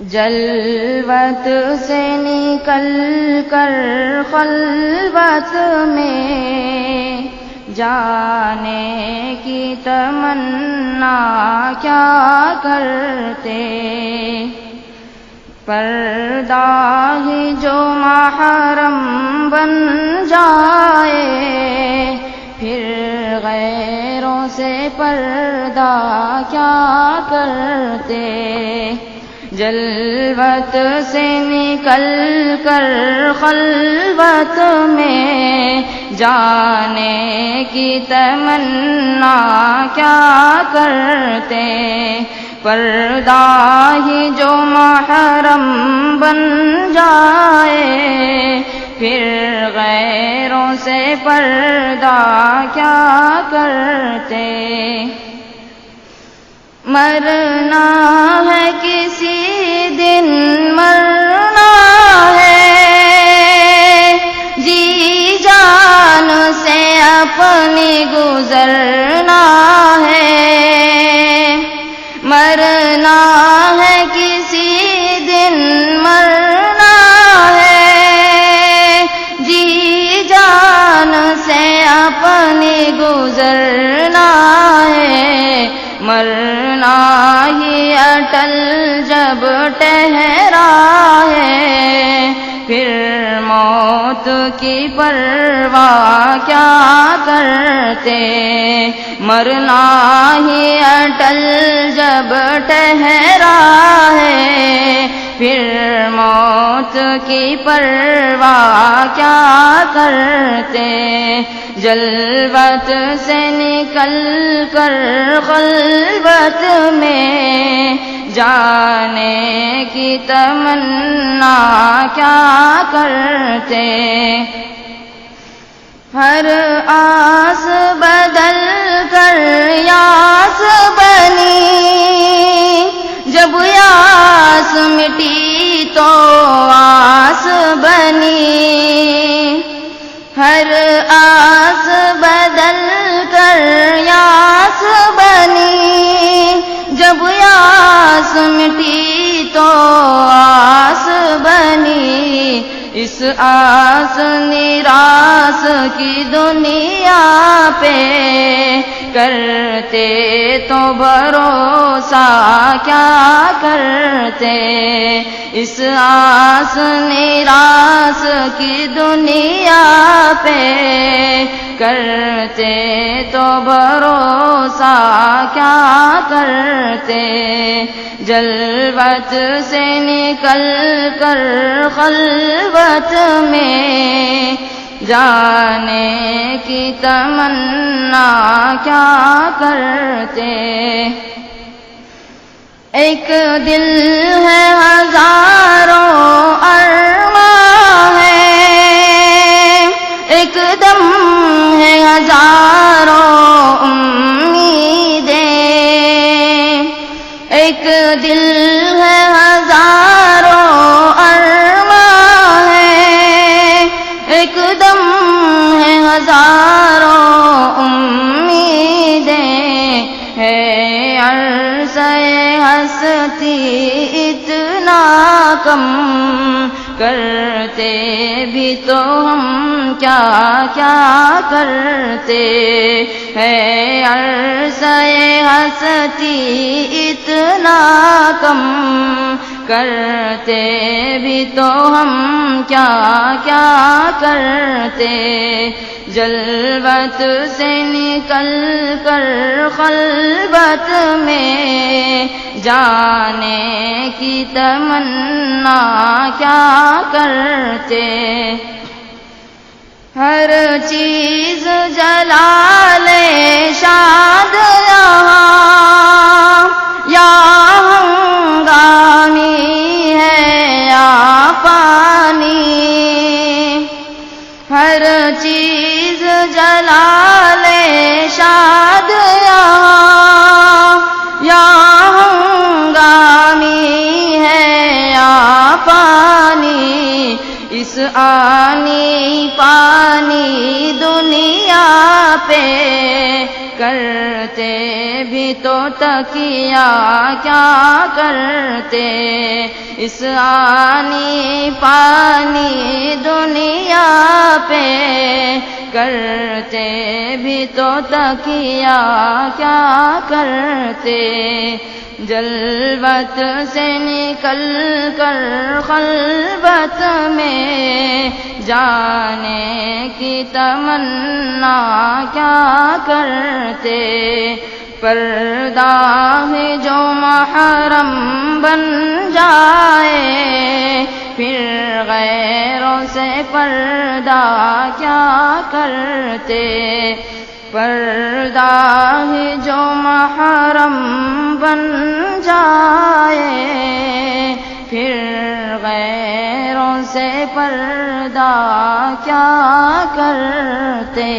جلوت سے نکل کر خلوت میں جانے کی تمنا کیا کرتے، پردہ ہی جو محرم بن جائے پھر غیروں سے پردہ کیا کرتے۔ جلوت سے نکل کر خلوت میں جانے کی تمنا کیا کرتے، پردہ ہی جو محرم بن جائے پھر غیروں سے پردہ کیا کرتے۔ مرنا ہے کسی دن مرنا ہے، جی جان سے اپنی گزرنا ہے۔ مرنا ہے کسی دن مرنا ہے، جی جان سے اپنی گزرنا ہے۔ مرنا ہی اٹل جب ٹھہرا ہے پھر موت کی پرواہ کیا کرتے۔ مرنا ہی اٹل جب ٹھہرا ہے پھر موت کی پرواہ کیا کرتے۔ جلوت سے نکل کر خلوت میں جانے کی تمنا کیا کرتے۔ ہر آس بدل کر یاس بنی، جب یاس مٹی تو آس بنی۔ ہر آس بدل کر یاس بنی، جب یاس مٹی تو آس بنی۔ اس آس نراس کی دنیا پہ کرتے تو بھروسہ کیا کرتے۔ اس آس نراس کی دنیا پہ کرتے تو بھروسہ کیا کرتے۔ جلوت سے نکل کر خلوت میں جانے کی تمنا کیا کرتے۔ ایک دل ہے ہزاروں ارماں ہے، ایک دم ہے ہزاروں امیدیں۔ ایک دل ہے ہزاروں ارماں ہے، ایک دم ہے ہزاروں امیدیں۔ ہے عرصہ ہستی اتنا کم، کرتے بھی تو ہم کیا کیا کرتے۔ ہے عرصہ ہستی اتنا کم، کرتے بھی تو ہم کیا کیا کرتے۔ جلوت سے نکل کر خلوت میں جانے کی تمنا کیا کرتے۔ ہر چیز جلال شاد یہاں، یا ہنگامی ہے یا پانی۔ ہر چیز جلال شاد یہاں، یا ہنگامی ہے یا پانی۔ اس آنی پانی دنیا پہ کرتے بھی تو تکیہ کیا کرتے، اس آنی پانی دنیا پہ کرتے بھی تو تکیہ کیا کرتے، جلوت سے نکل کر خلوت میں جانے کی تمنا کیا کرتے، پردہ ہے جو محرم بن جائے پھر غیروں سے پردہ کیا کرتے، پردہ ہے جو محرم بن جائے پھر غیروں سے پردہ کیا کرتے۔